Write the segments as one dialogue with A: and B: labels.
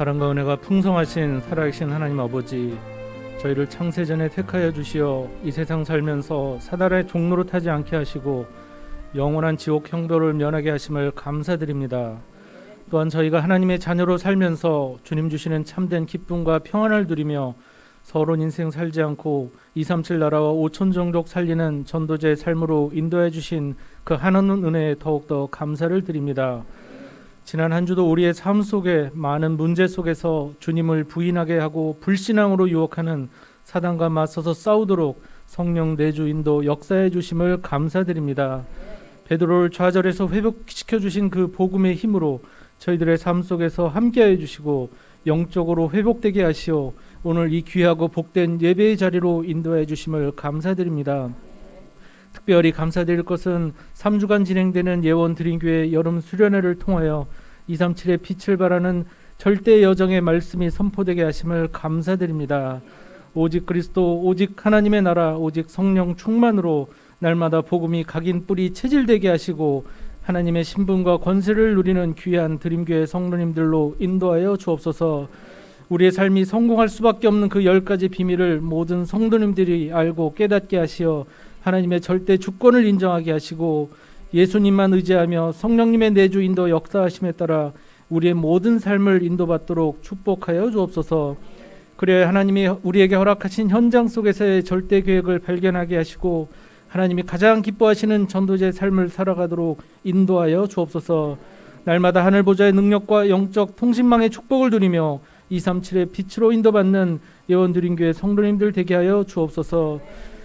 A: 사랑과 은혜가 풍성하신 살아계신 하나님 아버지, 저희를 창세전에 택하여 주시어 이 세상 살면서 사단의 종로로 타지 않게 하시고 영원한 지옥 형벌을 면하게 하심을 감사드립니다. 또한 저희가 하나님의 자녀로 살면서 주님 주시는 참된 기쁨과 평안을 누리며 서러운 인생 살지 않고 237 나라와 5천 종족 살리는 전도자의 삶으로 인도해 주신 그 하나님 은혜에 더욱더 감사를 드립니다. 지난 한 주도 우리의 삶 속에 많은 문제 속에서 주님을 부인하게 하고 불신앙으로 유혹하는 사단과 맞서서 싸우도록 성령 내주 인도 역사해 주심을 감사드립니다. 베드로를 좌절해서 회복시켜 주신 그 복음의 힘으로 저희들의 삶 속에서 함께해 주시고 영적으로 회복되게 하시어 오늘 이 귀하고 복된 예배의 자리로 인도해 주심을 감사드립니다. 특별히 감사드릴 것은 3주간 진행되는 예원 드림교회 여름 수련회를 통하여 237의 빛을 발하는 절대 여정의 말씀이 선포되게 하심을 감사드립니다. 오직 그리스도, 오직 하나님의 나라, 오직 성령 충만으로 날마다 복음이 각인 뿌리 체질되게 하시고 하나님의 신분과 권세를 누리는 귀한 드림교회 성도님들로 인도하여 주옵소서. 우리의 삶이 성공할 수밖에 없는 그 10가지 비밀을 모든 성도님들이 알고 깨닫게 하시어 하나님의 절대 주권을 인정하게 하시고 예수님만 의지하며 성령님의 내주 인도 역사하심에 따라 우리의 모든 삶을 인도받도록 축복하여 주옵소서. 그래야 하나님이 우리에게 허락하신 현장 속에서의 절대 계획을 발견하게 하시고 하나님이 가장 기뻐하시는 전도자의 삶을 살아가도록 인도하여 주옵소서. 날마다 하늘 보좌의 능력과 영적 통신망의 축복을 누리며 237의 빛으로 인도받는 예원드림교회 성도님들 되게 하여 주옵소서.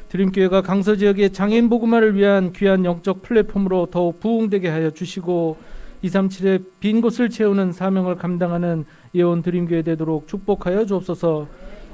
A: 드림교회가 강서 지역의 장애인 복음화를 위한 귀한 영적 플랫폼으로 더욱 부흥되게 하여 주시고 237의 빈 곳을 채우는 사명을 감당하는 예원드림교회 되도록 축복하여 주옵소서.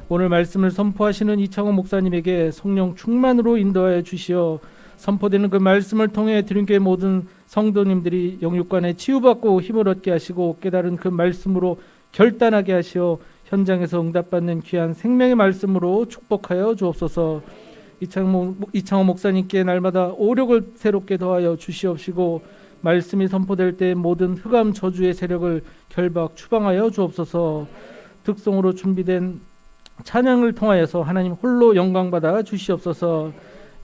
A: 오늘 말씀을 선포하시는 이창호 목사님에게 성령 충만으로 인도하여 주시어 선포되는 그 말씀을 통해 드림교회 모든 성도님들이 영육간에 치유받고 힘을 얻게 하시고 깨달은 그 말씀으로 결단하게 하시어 현장에서 응답받는 귀한 생명의 말씀으로 축복하여 주옵소서. 이창호 목사님께 날마다 오력을 새롭게 더하여 주시옵시고 말씀이 선포될 때 모든 흑암 저주의 세력을 결박 추방하여 주옵소서. 특송으로 준비된 찬양을 통하여서 하나님 홀로 영광받아 주시옵소서.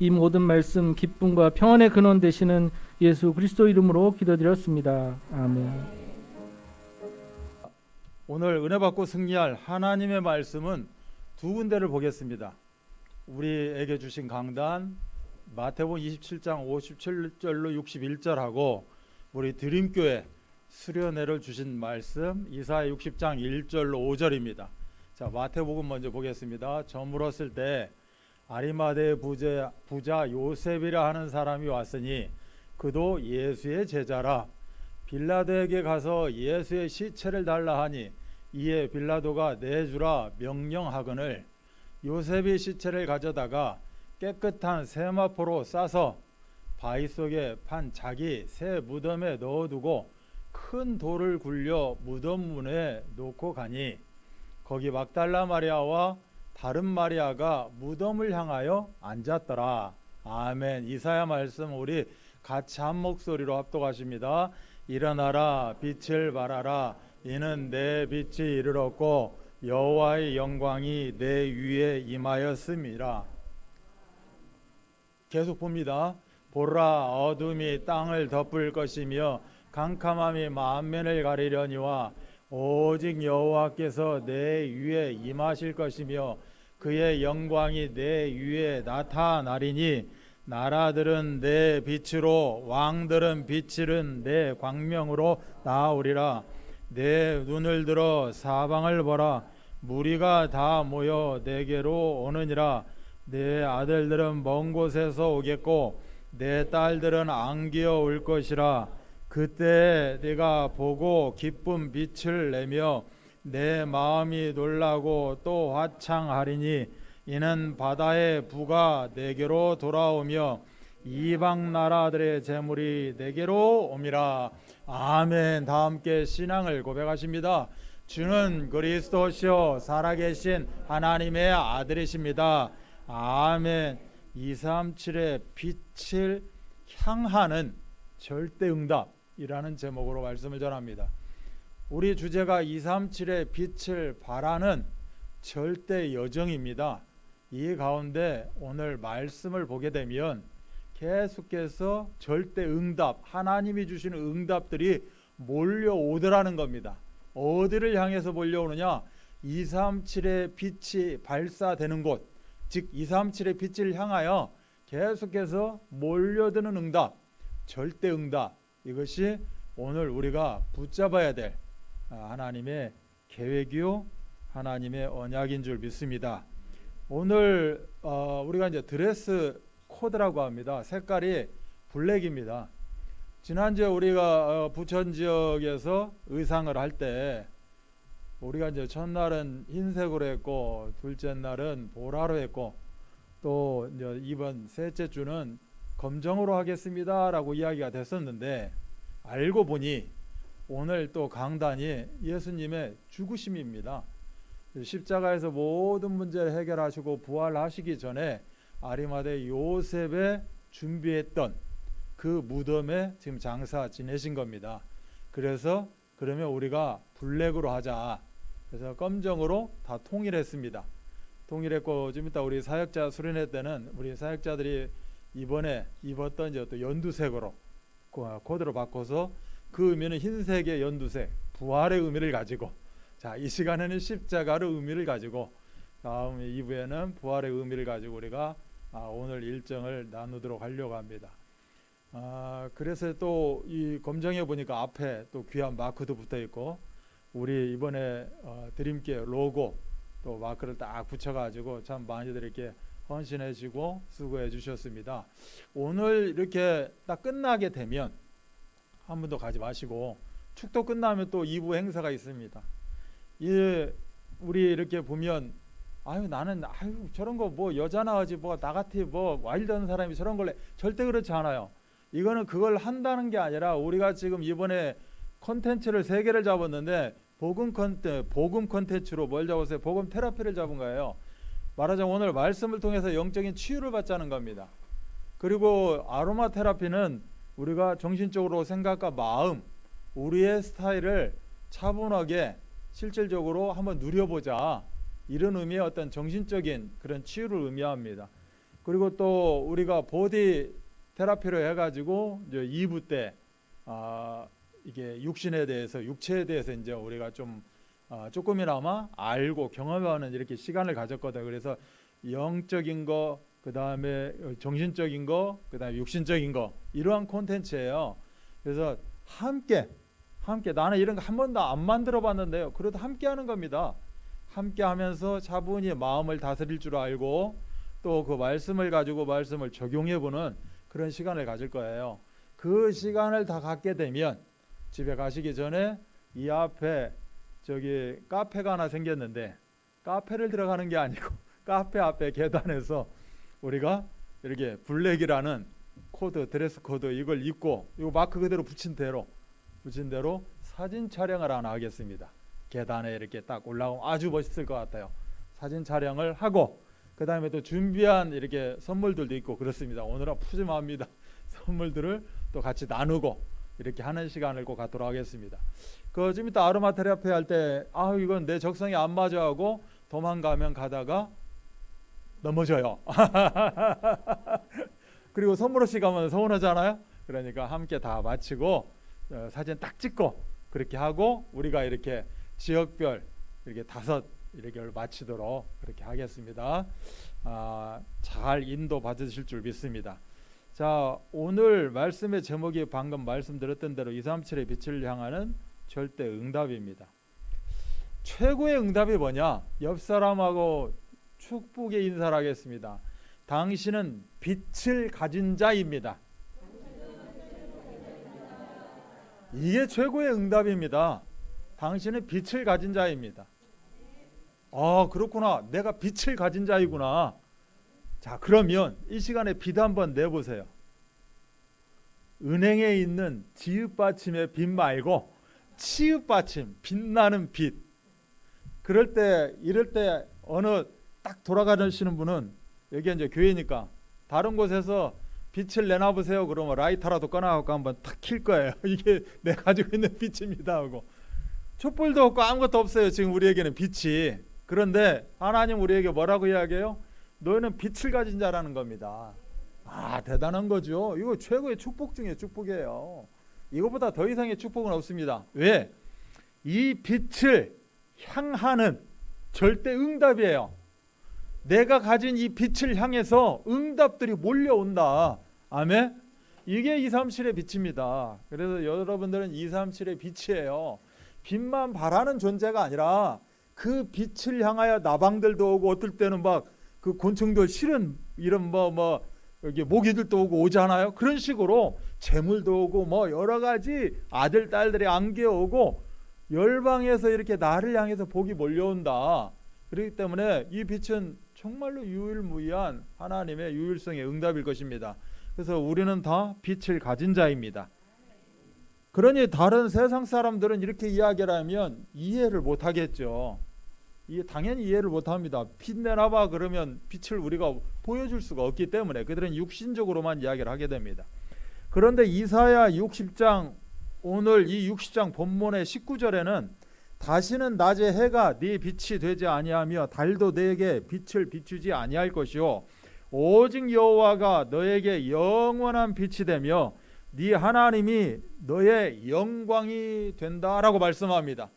A: 이 모든 말씀 기쁨과 평안의 근원 되시는 예수 그리스도 이름으로 기도드렸습니다. 아멘.
B: 오늘 은혜 받고 승리할 하나님의 말씀은 두 군데를 보겠습니다. 우리에게 주신 강단 마태복음 27장 57절로 61절하고 우리 드림교회 수련회를 주신 말씀 이사야 60장 1절로 5절입니다. 자, 마태복음 먼저 보겠습니다. 저물었을 때 아리마대의 부자 요셉이라 하는 사람이 왔으니 그도 예수의 제자라. 빌라도에게 가서 예수의 시체를 달라 하니 이에 빌라도가 내주라 명령하거늘 요셉이 시체를 가져다가 깨끗한 세마포로 싸서 바위 속에 판 자기 새 무덤에 넣어두고 큰 돌을 굴려 무덤 문에 놓고 가니 거기 막달라 마리아와 다른 마리아가 무덤을 향하여 앉았더라. 아멘. 이사야 말씀 우리 같이 한 목소리로 합독하십니다. 일어나라 빛을 발하라 이는 내 빛이 이르렀고 여호와의 영광이 내 위에 임하였음이라. 계속 봅니다. 보라 어둠이 땅을 덮을 것이며 캄캄함이 만면을 가리려니와 오직 여호와께서 내 위에 임하실 것이며 그의 영광이 내 위에 나타나리니 나라들은 내 빛으로 왕들은 빛이른 내 광명으로 나오리라. 내 눈을 들어 사방을 보라. 무리가 다 모여 내게로 오느니라. 내 아들들은 먼 곳에서 오겠고 내 딸들은 안기어 올 것이라. 그때 네가 보고 기쁜 빛을 내며 내 마음이 놀라고 또 화창하리니 이는 바다의 부가 내게로 돌아오며 이방 나라들의 재물이 내게로 옴이라. 아멘. 다 함께 신앙을 고백하십니다. 주는 그리스도시요 살아계신 하나님의 아들이십니다. 아멘. 237의 빛을 향하는 절대응답이라는 제목으로 말씀을 전합니다. 우리 주제가 237의 빛을 발하는 절대 여정입니다. 이 가운데 오늘 말씀을 보게 되면 계속해서 절대 응답, 하나님이 주시는 응답들이 몰려오더라는 겁니다. 어디를 향해서 몰려오느냐? 237의 빛이 발사되는 곳, 즉 237의 빛을 향하여 계속해서 몰려드는 응답, 절대 응답, 이것이 오늘 우리가 붙잡아야 될 하나님의 계획이요 하나님의 언약인 줄 믿습니다. 오늘 우리가 이제 드레스 코드라고 합니다. 색깔이 블랙입니다. 지난주에 우리가 부천 지역에서 의상을 할 때 우리가 이제 첫날은 흰색으로 했고 둘째 날은 보라로 했고 또 이제 이번 셋째 주는 검정으로 하겠습니다라고 이야기가 됐었는데 알고 보니 오늘 또 강단이 예수님의 죽으심입니다. 십자가에서 모든 문제를 해결하시고 부활하시기 전에 아리마대 요셉의 준비했던 그 무덤에 지금 장사 지내신 겁니다. 그래서 그러면 우리가 블랙으로 하자. 그래서 검정으로 다 통일했습니다. 통일했고 좀 이따 우리 사역자 수련회 때는 우리 사역자들이 이번에 입었던 이제 또 연두색으로 코드로 바꿔서 그 의미는 흰색의 연두색, 부활의 의미를 가지고 자, 이 시간에는 십자가의 의미를 가지고 다음 2부에는 부활의 의미를 가지고 우리가 오늘 일정을 나누도록 하려고 합니다. 그래서 또 이 검정에 보니까 앞에 또 귀한 마크도 붙어 있고 우리 이번에 드림께 로고 또 마크를 딱 붙여가지고 참 많이들 이렇게 헌신해주고 수고해 주셨습니다. 오늘 이렇게 딱 끝나게 되면 한 번도 가지 마시고 축도 끝나면 또 2부 행사가 있습니다. 우리 이렇게 보면 나는 저런 거 뭐 여자나 하지 뭐 나같이 뭐 와일드한 사람이 저런 걸 절대 그렇지 않아요. 이거는 그걸 한다는 게 아니라 우리가 지금 이번에 콘텐츠를 3개를 잡았는데 복음 콘텐츠로 뭘 잡았어요? 복음 테라피를 잡은 거예요. 말하자면 오늘 말씀을 통해서 영적인 치유를 받자는 겁니다. 그리고 아로마 테라피는 우리가 정신적으로 생각과 마음, 우리의 스타일을 차분하게 실질적으로 한번 누려보자, 이런 의미의 어떤 정신적인 그런 치유를 의미합니다. 그리고 또 우리가 보디 테라피로 해가지고 이제 2부 때 이게 육체에 대해서 이제 우리가 좀 조금이나마 알고 경험하는 이렇게 시간을 가졌거든요. 그래서 영적인 거, 그 다음에 정신적인 거, 그 다음에 육신적인 거, 이러한 콘텐츠예요. 그래서 함께 나는 이런 거 한 번도 안 만들어 봤는데요. 그래도 함께 하는 겁니다. 함께 하면서 차분히 마음을 다스릴 줄 알고 또 그 말씀을 가지고 말씀을 적용해 보는 그런 시간을 가질 거예요. 그 시간을 다 갖게 되면 집에 가시기 전에 이 앞에 저기 카페가 하나 생겼는데 카페를 들어가는 게 아니고 카페 앞에 계단에서 우리가 이렇게 블랙이라는 코드, 드레스 코드 이걸 입고 이거 마크 그대로 붙인 대로 사진 촬영을 하나 하겠습니다. 계단에 이렇게 딱 올라오면 아주 멋있을 것 같아요. 사진 촬영을 하고 그 다음에 또 준비한 이렇게 선물들도 있고 그렇습니다. 오늘은 푸짐합니다. 선물들을 또 같이 나누고 이렇게 하는 시간을 꼭 갖도록 하겠습니다. 좀 이따 아로마 테라피 할 때 이건 내 적성에 안 맞아 하고 도망가면 가다가 넘어져요. 그리고 선물 없이 가면 서운하잖아요. 그러니까 함께 다 마치고 사진 딱 찍고 그렇게 하고 우리가 이렇게 지역별 이렇게 5 이렇게 마치도록 그렇게 하겠습니다. 잘 인도 받으실 줄 믿습니다. 자, 오늘 말씀의 제목이 방금 말씀드렸던 대로 237의 빛을 향하는 절대 응답입니다. 최고의 응답이 뭐냐? 옆 사람하고 축복의 인사를 하겠습니다. 당신은 빛을 가진 자입니다. 이게 최고의 응답입니다. 당신은 빛을 가진 자입니다. 그렇구나. 내가 빛을 가진 자이구나. 자, 그러면 이 시간에 빛 한번 내보세요. 은행에 있는 지읒받침의 빛 말고 치읒받침, 빛나는 빛. 이럴 때 어느 딱 돌아가시는 분은 여기 이제 교회니까 다른 곳에서 빛을 내놔보세요. 그러면 라이터라도 꺼내갖고 한번 탁 킬 거예요. 이게 내가 가지고 있는 빛입니다 하고 촛불도 없고 아무것도 없어요. 지금 우리에게는 빛이. 그런데 하나님 우리에게 뭐라고 이야기해요? 너희는 빛을 가진 자라는 겁니다. 아, 대단한 거죠. 이거 최고의 축복 중에 축복이에요. 이거보다 더 이상의 축복은 없습니다. 왜? 이 빛을 향하는 절대 응답이에요. 내가 가진 이 빛을 향해서 응답들이 몰려온다. 아멘. 이게 237의 빛입니다. 그래서 여러분들은 237의 빛이에요. 빛만 바라는 존재가 아니라 그 빛을 향하여 나방들도 오고, 어떨 때는 막 그 곤충들 실은 이런 여기 모기들도 오고 오잖아요. 그런 식으로 재물도 오고 뭐 여러 가지 아들 딸들이 안겨오고 열방에서 이렇게 나를 향해서 복이 몰려온다. 그렇기 때문에 이 빛은 정말로 유일무이한 하나님의 유일성의 응답일 것입니다. 그래서 우리는 다 빛을 가진 자입니다. 그러니 다른 세상 사람들은 이렇게 이야기를 하면 이해를 못하겠죠. 당연히 이해를 못합니다. 빛 내놔봐 그러면 빛을 우리가 보여줄 수가 없기 때문에 그들은 육신적으로만 이야기를 하게 됩니다. 그런데 이사야 60장, 오늘 이 60장 본문의 19절에는 다시는 낮에 해가 네 빛이 되지 아니하며 달도 네게 빛을 비추지 아니할 것이요 오직 여호와가 너에게 영원한 빛이 되며 네 하나님이 너의 영광이 된다라고 말씀합니다.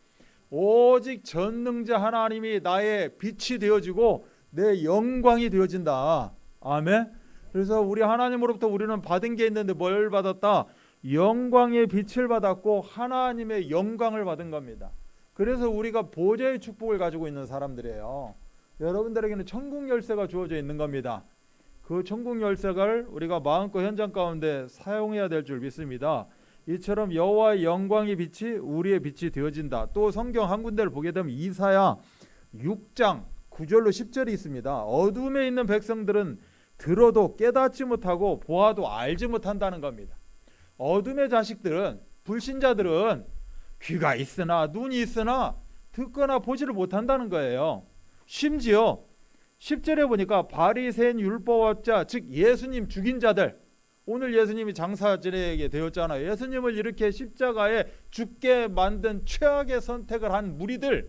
B: 오직 전능자 하나님이 나의 빛이 되어지고 내 영광이 되어진다. 아멘. 그래서 우리 하나님으로부터 우리는 받은 게 있는데 뭘 받았다? 영광의 빛을 받았고 하나님의 영광을 받은 겁니다. 그래서 우리가 보좌의 축복을 가지고 있는 사람들이에요. 여러분들에게는 천국 열쇠가 주어져 있는 겁니다. 그 천국 열쇠를 우리가 마음껏 현장 가운데 사용해야 될 줄 믿습니다. 이처럼 여호와의 영광의 빛이 우리의 빛이 되어진다. 또 성경 한 군데를 보게 되면 이사야 6장 9절로 10절이 있습니다. 어둠에 있는 백성들은 들어도 깨닫지 못하고 보아도 알지 못한다는 겁니다. 어둠의 자식들은, 불신자들은 귀가 있으나 눈이 있으나 듣거나 보지를 못한다는 거예요. 심지어 10절에 보니까 바리새인 율법학자, 즉 예수님 죽인 자들, 오늘 예수님이 장사 지내게 되었잖아요. 예수님을 이렇게 십자가에 죽게 만든 최악의 선택을 한 무리들,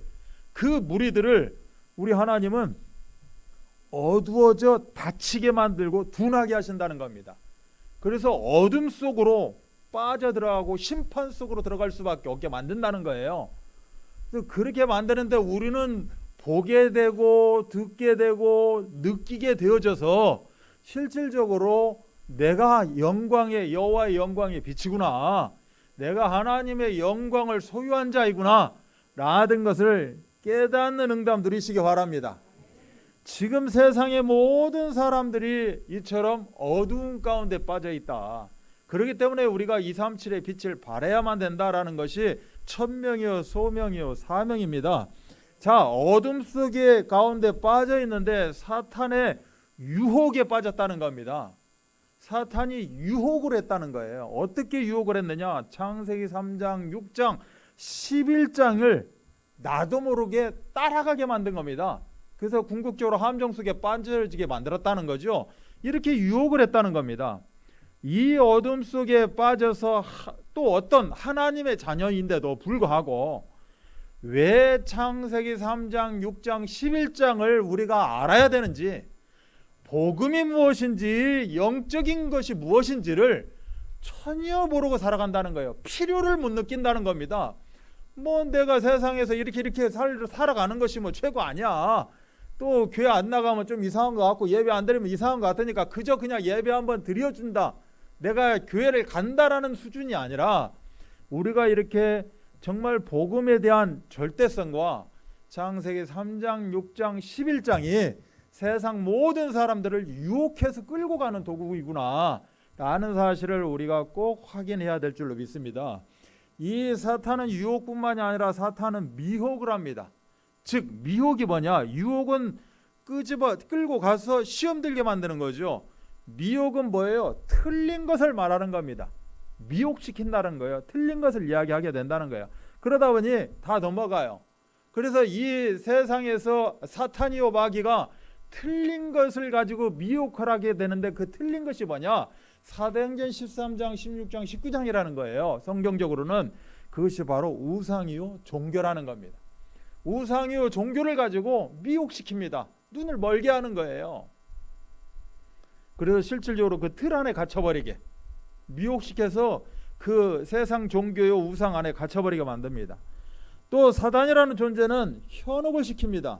B: 그 무리들을 우리 하나님은 어두워져 다치게 만들고 둔하게 하신다는 겁니다. 그래서 어둠 속으로 빠져들어가고 심판 속으로 들어갈 수밖에 없게 만든다는 거예요. 그래서 그렇게 만드는데 우리는 보게 되고 듣게 되고 느끼게 되어져서 실질적으로 내가 여호와의 영광의 빛이구나, 내가 하나님의 영광을 소유한 자이구나 라는 것을 깨닫는 응답 누리시기 바랍니다. 지금 세상의 모든 사람들이 이처럼 어두운 가운데 빠져 있다. 그렇기 때문에 우리가 237의 빛을 발해야만 된다라는 것이 천명이요 소명이요 사명입니다. 자, 어둠 속에 가운데 빠져 있는데 사탄의 유혹에 빠졌다는 겁니다. 사탄이 유혹을 했다는 거예요. 어떻게 유혹을 했느냐? 창세기 3장, 6장, 11장을 나도 모르게 따라가게 만든 겁니다. 그래서 궁극적으로 함정 속에 빠져지게 만들었다는 거죠. 이렇게 유혹을 했다는 겁니다. 이 어둠 속에 빠져서 또 어떤 하나님의 자녀인데도 불구하고 왜 창세기 3장, 6장, 11장을 우리가 알아야 되는지, 복음이 무엇인지, 영적인 것이 무엇인지를 전혀 모르고 살아간다는 거예요. 필요를 못 느낀다는 겁니다. 뭐 내가 세상에서 이렇게 살아가는 것이 뭐 최고 아니야. 또 교회 안 나가면 좀 이상한 것 같고 예배 안 드리면 이상한 것 같으니까 그저 그냥 예배 한번 드려준다, 내가 교회를 간다라는 수준이 아니라 우리가 이렇게 정말 복음에 대한 절대성과 창세기 3장, 6장, 11장이 세상 모든 사람들을 유혹해서 끌고 가는 도구이구나 라는 사실을 우리가 꼭 확인해야 될 줄로 믿습니다. 이 사탄은 유혹뿐만이 아니라 사탄은 미혹을 합니다. 즉 미혹이 뭐냐? 유혹은 끌고 가서 시험 들게 만드는 거죠. 미혹은 뭐예요? 틀린 것을 말하는 겁니다. 미혹시킨다는 거예요. 틀린 것을 이야기하게 된다는 거예요. 그러다 보니 다 넘어가요. 그래서 이 세상에서 사탄이요 마귀가 틀린 것을 가지고 미혹을 하게 되는데 그 틀린 것이 뭐냐? 사도행전 13장, 16장, 19장이라는 거예요. 성경적으로는 그것이 바로 우상이요 종교라는 겁니다. 우상이요 종교를 가지고 미혹시킵니다. 눈을 멀게 하는 거예요. 그래서 실질적으로 그 틀 안에 갇혀버리게 미혹시켜서 그 세상 종교요 우상 안에 갇혀버리게 만듭니다. 또 사단이라는 존재는 현혹을 시킵니다.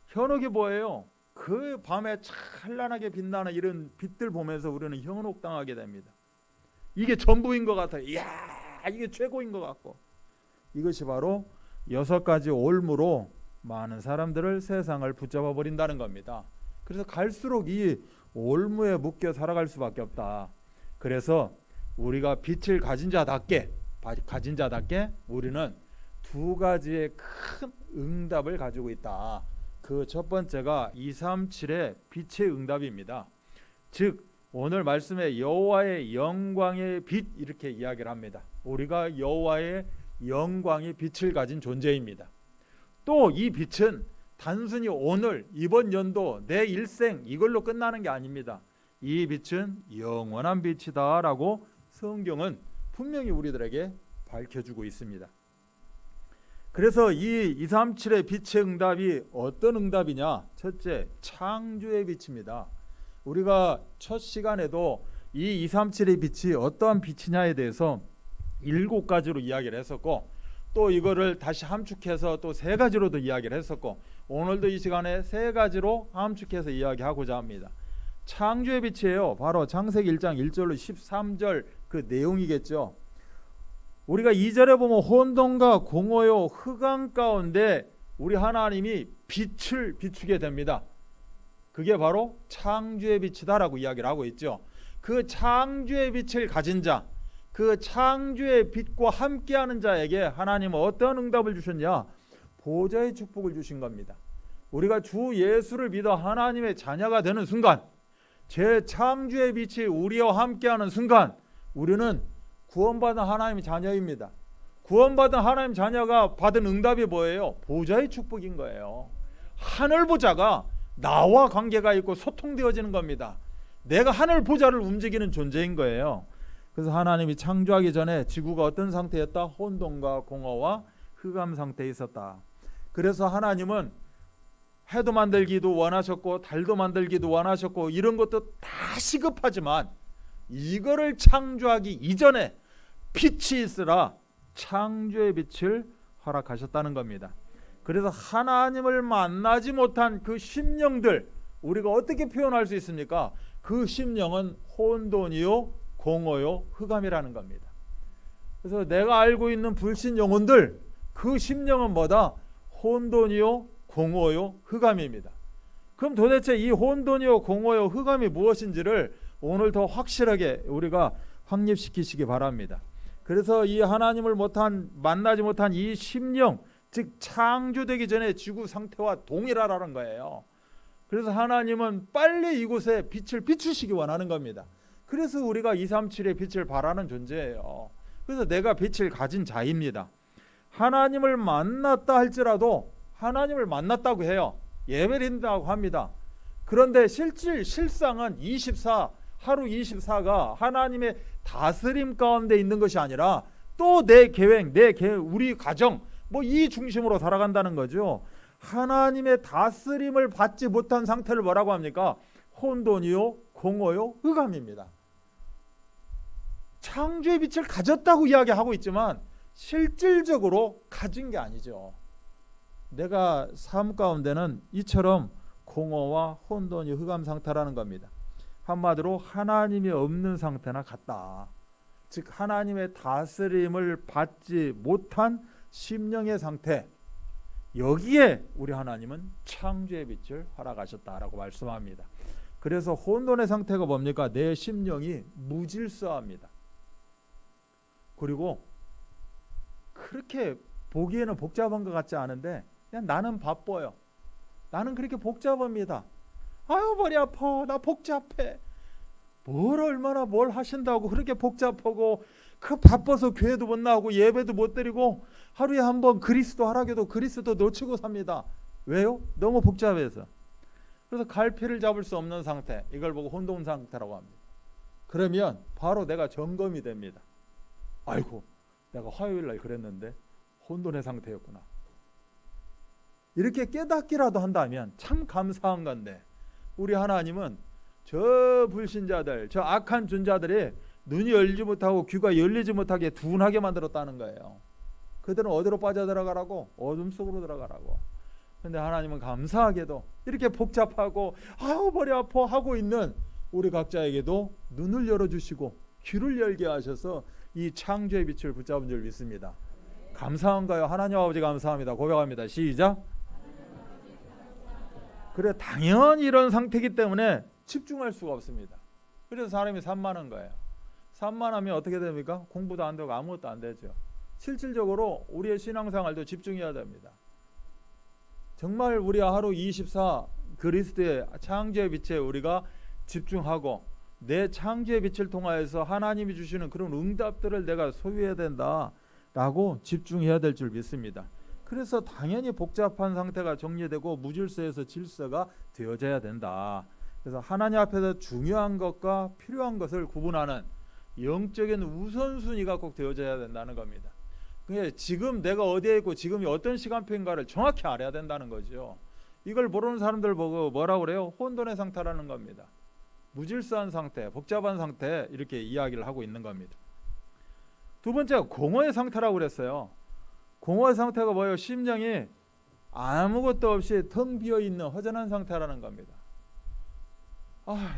B: 현혹이 뭐예요? 그 밤에 찬란하게 빛나는 이런 빛들 보면서 우리는 현혹당하게 됩니다. 이게 전부인 것 같아요. 이야, 이게 최고인 것 같고. 이것이 바로 6가지 올무로 많은 사람들을 세상을 붙잡아 버린다는 겁니다. 그래서 갈수록 이 올무에 묶여 살아갈 수밖에 없다. 그래서 우리가 빛을 가진 자답게 우리는 2가지의 큰 응답을 가지고 있다. 그 첫 번째가 237의 빛의 응답입니다. 즉 오늘 말씀에 여호와의 영광의 빛 이렇게 이야기를 합니다. 우리가 여호와의 영광의 빛을 가진 존재입니다. 또 이 빛은 단순히 오늘 이번 연도 내 일생 이걸로 끝나는 게 아닙니다. 이 빛은 영원한 빛이다 라고 성경은 분명히 우리들에게 밝혀주고 있습니다. 그래서 이 237의 빛의 응답이 어떤 응답이냐? 첫째, 창조의 빛입니다. 우리가 첫 시간에도 이 237의 빛이 어떠한 빛이냐에 대해서 7가지로 이야기를 했었고, 또 이거를 다시 함축해서 또 3가지로도 이야기를 했었고, 오늘도 이 시간에 3가지로 함축해서 이야기하고자 합니다. 창조의 빛이에요. 바로 창세기 1장 1절로 13절 그 내용이겠죠. 우리가 2절에 보면 혼돈과 공허요 흑암 가운데 우리 하나님이 빛을 비추게 됩니다. 그게 바로 창조의 빛이다라고 이야기를 하고 있죠. 그 창조의 빛을 가진 자, 그 창조의 빛과 함께하는 자에게 하나님은 어떤 응답을 주셨냐? 보좌의 축복을 주신 겁니다. 우리가 주 예수를 믿어 하나님의 자녀가 되는 순간, 제 창조의 빛이 우리와 함께하는 순간 우리는 구원받은 하나님의 자녀입니다. 구원받은 하나님 자녀가 받은 응답이 뭐예요? 보좌의 축복인 거예요. 하늘 보좌가 나와 관계가 있고 소통되어지는 겁니다. 내가 하늘 보좌를 움직이는 존재인 거예요. 그래서 하나님이 창조하기 전에 지구가 어떤 상태였다? 혼돈과 공허와 흑암 상태에 있었다. 그래서 하나님은 해도 만들기도 원하셨고 달도 만들기도 원하셨고 이런 것도 다 시급하지만 이거를 창조하기 이전에 빛이 있으라 창조의 빛을 허락하셨다는 겁니다. 그래서 하나님을 만나지 못한 그 심령들, 우리가 어떻게 표현할 수 있습니까? 그 심령은 혼돈이요 공허요 흑암이라는 겁니다. 그래서 내가 알고 있는 불신 영혼들, 그 심령은 뭐다? 혼돈이요 공허요 흑암입니다. 그럼 도대체 이 혼돈이요 공허요 흑암이 무엇인지를 오늘 더 확실하게 우리가 확립시키시기 바랍니다. 그래서 이 하나님을 만나지 못한 이 심령, 즉 창조되기 전에 지구 상태와 동일하라는 거예요. 그래서 하나님은 빨리 이곳에 빛을 비추시기 원하는 겁니다. 그래서 우리가 237의 빛을 바라는 존재예요. 그래서 내가 빛을 가진 자입니다. 하나님을 만났다 할지라도 하나님을 만났다고 해요. 예배를 드린다고 합니다. 그런데 실상은 하루 24가 하나님의 다스림 가운데 있는 것이 아니라 또 내 계획, 우리 가정 이 중심으로 살아간다는 거죠. 하나님의 다스림을 받지 못한 상태를 뭐라고 합니까? 혼돈이요 공허요 흑암입니다. 창조의 빛을 가졌다고 이야기하고 있지만 실질적으로 가진 게 아니죠. 내가 삶 가운데는 이처럼 공허와 혼돈이 흑암 상태라는 겁니다. 한마디로 하나님이 없는 상태나 같다. 즉 하나님의 다스림을 받지 못한 심령의 상태, 여기에 우리 하나님은 창조의 빛을 허락하셨다라고 말씀합니다. 그래서 혼돈의 상태가 뭡니까? 내 심령이 무질서합니다. 그리고 그렇게 보기에는 복잡한 것 같지 않은데 그냥 나는 바빠요. 나는 그렇게 복잡합니다. 아유 머리 아파, 나 복잡해. 얼마나 뭘 하신다고 그렇게 복잡하고 바빠서 교회도 못 나오고 예배도 못 드리고 하루에 한 번 그리스도 하라기도 그리스도 놓치고 삽니다. 왜요? 너무 복잡해서. 그래서 갈피를 잡을 수 없는 상태, 이걸 보고 혼돈 상태라고 합니다. 그러면 바로 내가 점검이 됩니다. 아이고, 내가 화요일 날 그랬는데 혼돈의 상태였구나. 이렇게 깨닫기라도 한다면 참 감사한 건데, 우리 하나님은 저 불신자들, 저 악한 존자들이 눈이 열지 못하고 귀가 열리지 못하게 둔하게 만들었다는 거예요. 그들은 어디로 빠져들어가라고? 어둠 속으로 들어가라고. 근데 하나님은 감사하게도 이렇게 복잡하고 아우 머리 아파 하고 있는 우리 각자에게도 눈을 열어주시고 귀를 열게 하셔서 이 창조의 빛을 붙잡은 줄 믿습니다. 감사한가요? 하나님 아버지 감사합니다. 고백합니다. 시작. 그래, 당연히 이런 상태이기 때문에 집중할 수가 없습니다. 그래서 사람이 산만한 거예요. 산만하면 어떻게 됩니까? 공부도 안 되고 아무것도 안 되죠. 실질적으로 우리의 신앙생활도 집중해야 됩니다. 정말 우리 하루 24 그리스도의 창조의 빛에 우리가 집중하고 내 창조의 빛을 통하여서 하나님이 주시는 그런 응답들을 내가 소유해야 된다라고 집중해야 될 줄 믿습니다. 그래서 당연히 복잡한 상태가 정리되고 무질서에서 질서가 되어져야 된다. 그래서 하나님 앞에서 중요한 것과 필요한 것을 구분하는 영적인 우선순위가 꼭 되어져야 된다는 겁니다. 그게 지금 내가 어디에 있고 지금이 어떤 시간표인가를 정확히 알아야 된다는 거죠. 이걸 모르는 사람들 보고 뭐라고 그래요? 혼돈의 상태라는 겁니다. 무질서한 상태, 복잡한 상태, 이렇게 이야기를 하고 있는 겁니다. 두 번째가 공허의 상태라고 그랬어요. 공허의 상태가 뭐예요? 심령이 아무것도 없이 텅 비어있는 허전한 상태라는 겁니다.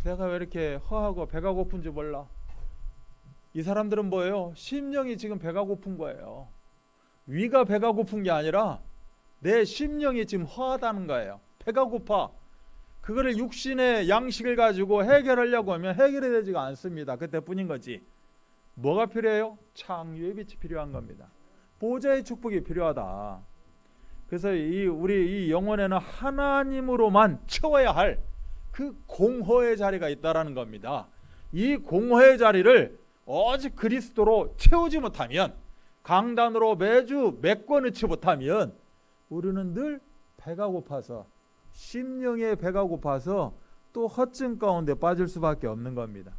B: 내가 왜 이렇게 허하고 배가 고픈지 몰라. 이 사람들은 뭐예요? 심령이 지금 배가 고픈 거예요. 위가 배가 고픈 게 아니라 내 심령이 지금 허하다는 거예요. 배가 고파. 그거를 육신의 양식을 가지고 해결하려고 하면 해결이 되지가 않습니다. 그때뿐인 거지. 뭐가 필요해요? 창조의 빛이 필요한 겁니다. 보좌의 축복이 필요하다. 그래서 우리 이 영혼에는 하나님으로만 채워야 할 그 공허의 자리가 있다라는 겁니다. 이 공허의 자리를 오직 그리스도로 채우지 못하면, 강단으로 매주 메꿔 넣지 못하면 우리는 늘 배가 고파서, 심령의 배가 고파서 또 허증 가운데 빠질 수밖에 없는 겁니다.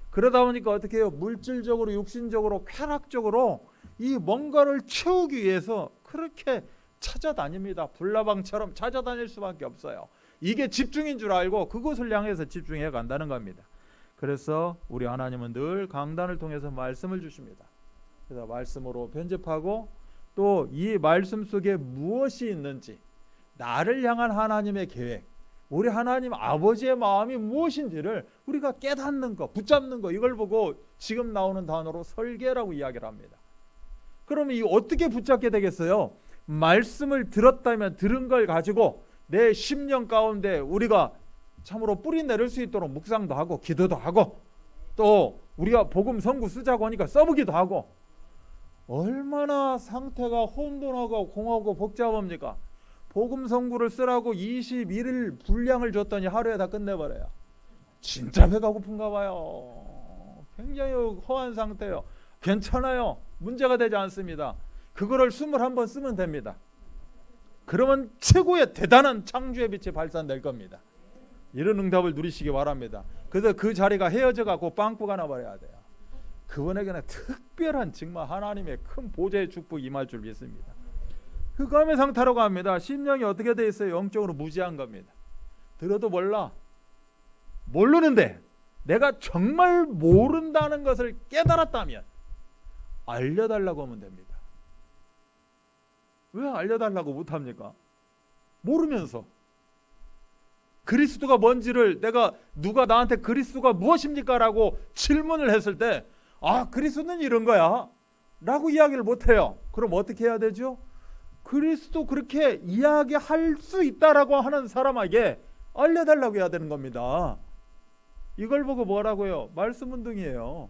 B: 그러다 보니까 어떻게 해요? 물질적으로, 육신적으로, 쾌락적으로 이 뭔가를 채우기 위해서 그렇게 찾아다닙니다. 불나방처럼 찾아다닐 수밖에 없어요. 이게 집중인 줄 알고 그것을 향해서 집중해 간다는 겁니다. 그래서 우리 하나님은 늘 강단을 통해서 말씀을 주십니다. 그래서 말씀으로 편집하고 또 이 말씀 속에 무엇이 있는지, 나를 향한 하나님의 계획, 우리 하나님 아버지의 마음이 무엇인지를 우리가 깨닫는 것, 붙잡는 것, 이걸 보고 지금 나오는 단어로 설계라고 이야기를 합니다. 그러면 이 어떻게 붙잡게 되겠어요? 말씀을 들었다면 들은 걸 가지고 내 심령 가운데 우리가 참으로 뿌리 내릴 수 있도록 묵상도 하고 기도도 하고, 또 우리가 복음 선구 쓰자고 하니까 써보기도 하고, 얼마나 상태가 혼돈하고 공하고 복잡합니까? 복음 선구를 쓰라고 21일 분량을 줬더니 하루에 다 끝내버려요. 진짜 배가 고픈가 봐요. 굉장히 허한 상태요. 괜찮아요. 문제가 되지 않습니다. 그거를 21번 쓰면 됩니다. 그러면 최고의 대단한 창조의 빛이 발산될 겁니다. 이런 응답을 누리시기 바랍니다. 그래서 그 자리가 헤어져 갖고 빵꾸가 나버려야 돼요. 그분에게는 특별한 정말 하나님의 큰 보좌의 축복이 임할 줄 믿습니다. 흑암의 상태라고 합니다. 심령이 어떻게 돼 있어요? 영적으로 무지한 겁니다. 들어도 몰라. 모르는데 내가 정말 모른다는 것을 깨달았다면 알려달라고 하면 됩니다. 왜 알려달라고 못합니까? 모르면서. 그리스도가 뭔지를 누가 나한테 그리스도가 무엇입니까? 라고 질문을 했을 때 그리스도는 이런 거야 라고 이야기를 못해요. 그럼 어떻게 해야 되죠? 그리스도 그렇게 이야기할 수 있다라고 하는 사람에게 알려달라고 해야 되는 겁니다. 이걸 보고 뭐라고요? 말씀 운동이에요.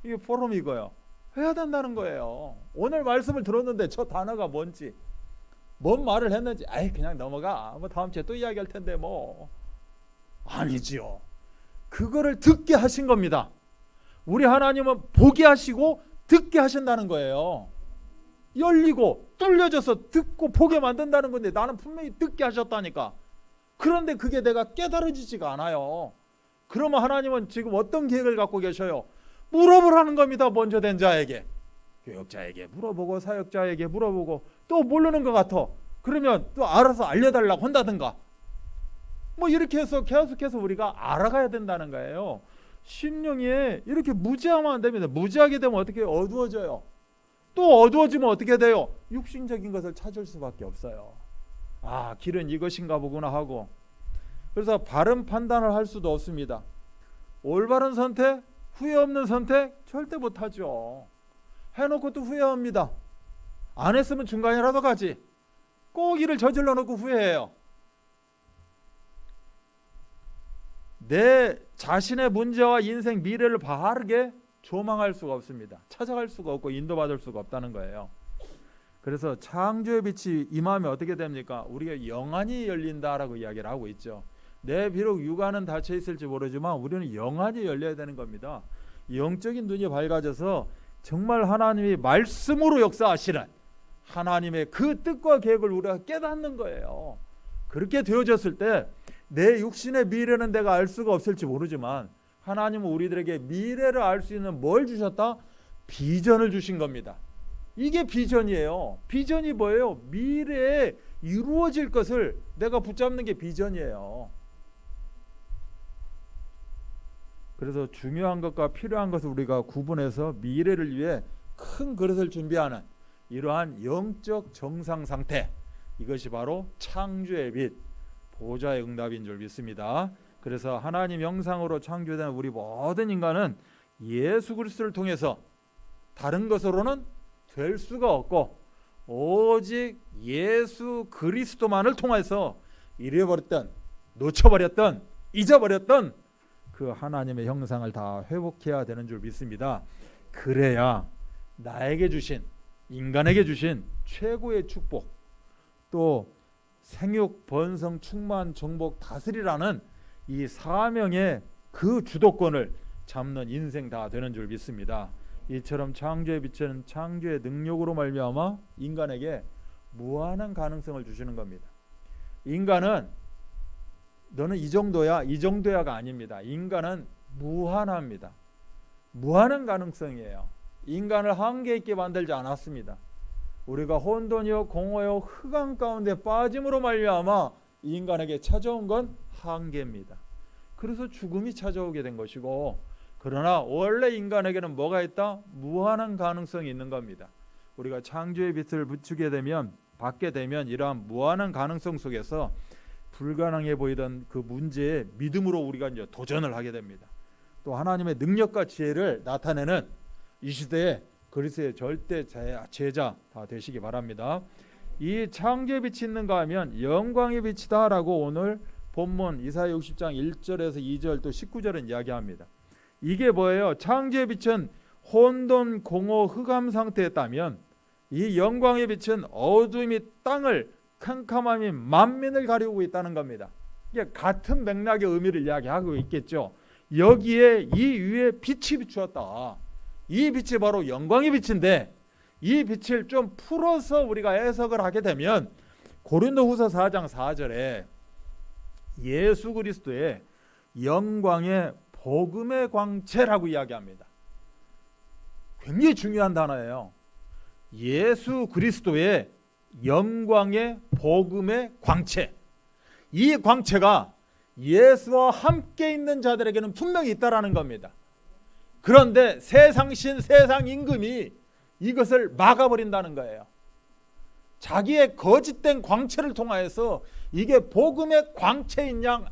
B: 이게 포럼 이거요. 해야 된다는 거예요. 오늘 말씀을 들었는데 저 단어가 뭔지, 뭔 말을 했는지 그냥 넘어가. 다음 주에 또 이야기할 텐데 아니지요. 그거를 듣게 하신 겁니다. 우리 하나님은 보게 하시고 듣게 하신다는 거예요. 열리고 뚫려져서 듣고 보게 만든다는 건데 나는 분명히 듣게 하셨다니까. 그런데 그게 내가 깨달아지지가 않아요. 그러면 하나님은 지금 어떤 계획을 갖고 계셔요? 물어보라는 겁니다. 먼저 된 자에게. 교역자에게 물어보고 사역자에게 물어보고 또 모르는 것 같아. 그러면 또 알아서 알려달라고 한다든가. 뭐 이렇게 해서 계속해서 우리가 알아가야 된다는 거예요. 심령이 이렇게 무지하면 안 됩니다. 무지하게 되면 어떻게 어두워져요. 또 어두워지면 어떻게 돼요? 육신적인 것을 찾을 수밖에 없어요. 아, 길은 이것인가 보구나 하고. 그래서 바른 판단을 할 수도 없습니다. 올바른 선택, 후회 없는 선택 절대 못하죠. 해놓고 또 후회합니다. 안 했으면 중간이라도 가지. 꼭 일을 저질러 놓고 후회해요. 내 자신의 문제와 인생 미래를 바르게 조망할 수가 없습니다. 찾아갈 수가 없고 인도받을 수가 없다는 거예요. 그래서 창조의 빛이 임하면 어떻게 됩니까? 우리가 영안이 열린다라고 이야기를 하고 있죠. 내 비록 육안은 닫혀 있을지 모르지만 우리는 영안이 열려야 되는 겁니다. 영적인 눈이 밝아져서 정말 하나님이 말씀으로 역사하시는 하나님의 그 뜻과 계획을 우리가 깨닫는 거예요. 그렇게 되어졌을 때 내 육신의 미래는 내가 알 수가 없을지 모르지만 하나님은 우리들에게 미래를 알 수 있는 뭘 주셨다? 비전을 주신 겁니다. 이게 비전이에요. 비전이 뭐예요? 미래에 이루어질 것을 내가 붙잡는 게 비전이에요. 그래서 중요한 것과 필요한 것을 우리가 구분해서 미래를 위해 큰 그릇을 준비하는 이러한 영적 정상 상태, 이것이 바로 창조의 빛, 보좌의 응답인 줄 믿습니다. 그래서 하나님 형상으로 창조된 우리 모든 인간은 예수 그리스도를 통해서 다른 것으로는 될 수가 없고 오직 예수 그리스도만을 통해서 잃어버렸던, 놓쳐버렸던, 잊어버렸던 그 하나님의 형상을 다 회복해야 되는 줄 믿습니다. 그래야 나에게 주신, 인간에게 주신 최고의 축복, 또 생육, 번성, 충만, 정복, 다스리라는 이 사명의 그 주도권을 잡는 인생 다 되는 줄 믿습니다. 이처럼 창조의 빛은 창조의 능력으로 말미암아 인간에게 무한한 가능성을 주시는 겁니다. 인간은 너는 이 정도야, 이 정도야가 아닙니다. 인간은 무한합니다. 무한한 가능성이에요. 인간을 한계 있게 만들지 않았습니다. 우리가 혼돈이요 공허요 흑암 가운데 빠짐으로 말미암아 인간에게 찾아온 건 한계입니다. 그래서 죽음이 찾아오게 된 것이고, 그러나 원래 인간에게는 뭐가 있다? 무한한 가능성이 있는 겁니다. 우리가 창조의 빛을 비추게 되면, 받게 되면 이러한 무한한 가능성 속에서 불가능해 보이던 그 문제에 믿음으로 우리가 이제 도전을 하게 됩니다. 또 하나님의 능력과 지혜를 나타내는 이 시대에 그리스도의 절대 제자 다 되시기 바랍니다. 이 창조의 빛이 있는가 하면 영광의 빛이다라고 오늘 본문 이사야 60장 1절에서 2절 또 19절은 이야기합니다. 이게 뭐예요? 창조의 빛은 혼돈, 공허, 흑암 상태였다면 이 영광의 빛은 어둠이 땅을, 캄캄함이 만민을 가리우고 있다는 겁니다. 이게 같은 맥락의 의미를 이야기하고 있겠죠. 여기에 이 위에 빛이 비추었다. 이 빛이 바로 영광의 빛인데, 이 빛을 좀 풀어서 우리가 해석을 하게 되면 고린도후서 4장 4절에 예수 그리스도의 영광의 복음의 광채라고 이야기합니다. 굉장히 중요한 단어예요. 예수 그리스도의 영광의 복음의 광채. 이 광채가 예수와 함께 있는 자들에게는 분명히 있다라는 겁니다. 그런데 세상신, 세상 임금이 이것을 막아버린다는 거예요. 자기의 거짓된 광채를 통하여서 이게 복음의 광채인 양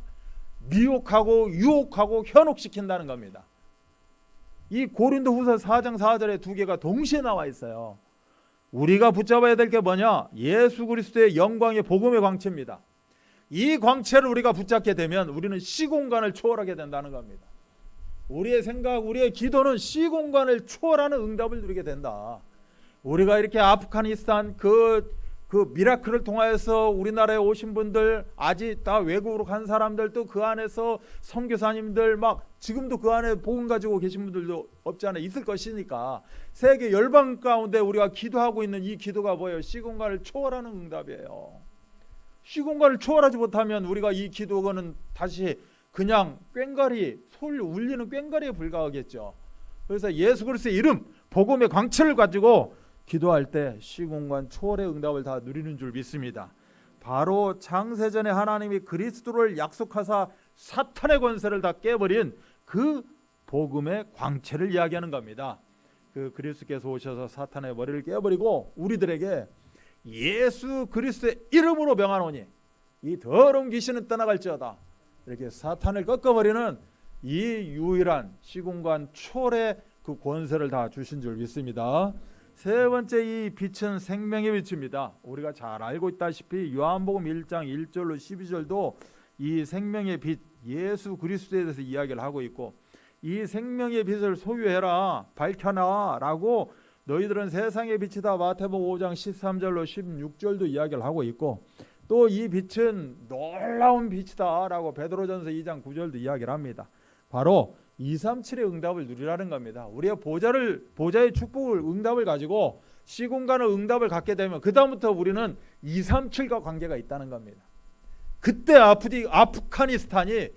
B: 미혹하고 유혹하고 현혹시킨다는 겁니다. 이 고린도후서 4장 4절에 두 개가 동시에 나와 있어요. 우리가 붙잡아야 될 게 뭐냐? 예수 그리스도의 영광의 복음의 광채입니다. 이 광채를 우리가 붙잡게 되면 우리는 시공간을 초월하게 된다는 겁니다. 우리의 생각, 우리의 기도는 시공간을 초월하는 응답을 누리게 된다. 우리가 이렇게 아프가니스탄 그 미라클을 통하여서 우리나라에 오신 분들, 아직 다 외국으로 간 사람들도 그 안에서 선교사님들 막 지금도 그 안에 복음 가지고 계신 분들도 없지 않아 있을 것이니까 세계 열방 가운데 우리가 기도하고 있는 이 기도가 뭐예요? 시공간을 초월하는 응답이에요. 시공간을 초월하지 못하면 우리가 이 기도는 다시 그냥 꽹과리, 소리 울리는 꽹과리에 불과하겠죠. 그래서 예수 그리스도의 이름, 복음의 광채를 가지고 기도할 때 시공간 초월의 응답을 다 누리는 줄 믿습니다. 바로 창세전에 하나님이 그리스도를 약속하사 사탄의 권세를 다 깨버린 그 복음의 광채를 이야기하는 겁니다. 그 그리스도께서 오셔서 사탄의 머리를 깨버리고 우리들에게 예수 그리스도의 이름으로 명하노니 이 더러운 귀신은 떠나갈지어다, 이렇게 사탄을 꺾어버리는 이 유일한 시공간 초월의 그 권세를 다 주신 줄 믿습니다. 세 번째, 이 빛은 생명의 빛입니다. 우리가 잘 알고 있다시피 요한복음 1장 1절로 12절도 이 생명의 빛 예수 그리스도에 대해서 이야기를 하고 있고, 이 생명의 빛을 소유해라, 밝혀놔 라고 너희들은 세상의 빛이다 마태복음 5장 13절로 16절도 이야기를 하고 있고, 또 이 빛은 놀라운 빛이다 라고 베드로전서 2장 9절도 이야기를 합니다. 바로 237의 응답을 누리라는 겁니다. 우리의 보좌의 축복을 응답을 가지고 시공간의 응답을 갖게 되면 그 다음부터 우리는 237과 관계가 있다는 겁니다. 그때 아프가니스탄이,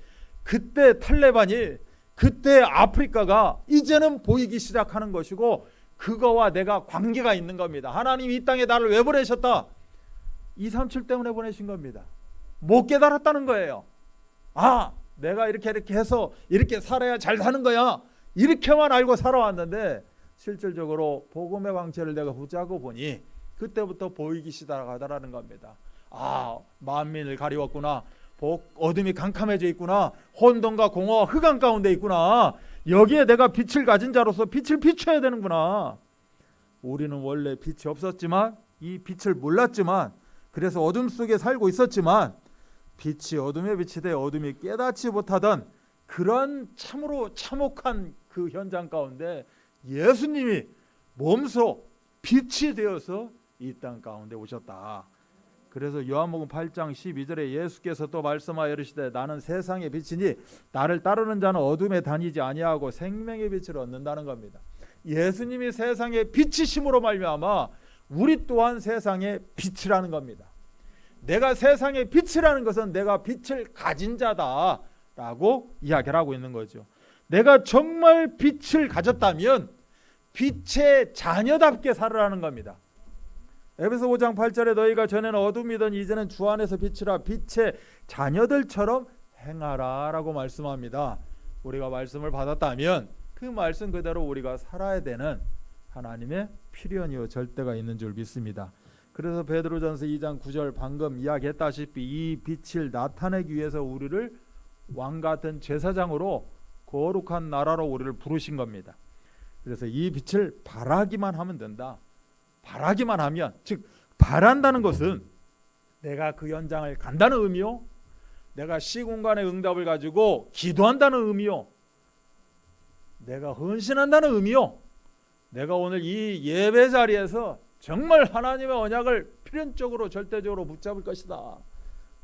B: 그때 탈레반이, 그때 아프리카가 이제는 보이기 시작하는 것이고, 그거와 내가 관계가 있는 겁니다. 하나님이 이 땅에 나를 왜 보내셨다? 237 때문에 보내신 겁니다. 못 깨달았다는 거예요. 아, 내가 이렇게 해서 이렇게 살아야 잘 사는 거야, 이렇게만 알고 살아왔는데 실질적으로 복음의 광채를 내가 붙잡고 보니 그때부터 보이기 시작하더라는 겁니다. 아, 만민을 가리웠구나, 어둠이 캄캄해져 있구나, 혼돈과 공허와 흑암 가운데 있구나, 여기에 내가 빛을 가진 자로서 빛을 비춰야 되는구나. 우리는 원래 빛이 없었지만, 이 빛을 몰랐지만, 그래서 어둠 속에 살고 있었지만, 빛이 어둠에 빛이 돼 어둠이 깨닫지 못하던 그런 참으로 참혹한 그 현장 가운데 예수님이 몸소 빛이 되어서 이 땅 가운데 오셨다. 그래서 요한복음 8장 12절에 예수께서 또 말씀하여 이르시되 나는 세상의 빛이니 나를 따르는 자는 어둠에 다니지 아니하고 생명의 빛을 얻는다는 겁니다. 예수님이 세상의 빛이심으로 말미암아 우리 또한 세상의 빛이라는 겁니다. 내가 세상의 빛이라는 것은 내가 빛을 가진 자다라고 이야기를 하고 있는 거죠. 내가 정말 빛을 가졌다면 빛의 자녀답게 살으라는 겁니다. 에베소 5장 8절에 너희가 전에는 어둠이던 이제는 주 안에서 빛이라 빛의 자녀들처럼 행하라 라고 말씀합니다. 우리가 말씀을 받았다면 그 말씀 그대로 우리가 살아야 되는 하나님의 필연이요 절대가 있는 줄 믿습니다. 그래서 베드로전서 2장 9절 방금 이야기했다시피 이 빛을 나타내기 위해서 우리를 왕같은 제사장으로 거룩한 나라로 우리를 부르신 겁니다. 그래서 이 빛을 바라기만 하면 된다. 바라기만 하면, 즉 바란다는 것은 내가 그 현장을 간다는 의미요, 내가 시공간의 응답을 가지고 기도한다는 의미요, 내가 헌신한다는 의미요, 내가 오늘 이 예배 자리에서 정말 하나님의 언약을 필연적으로 절대적으로 붙잡을 것이다.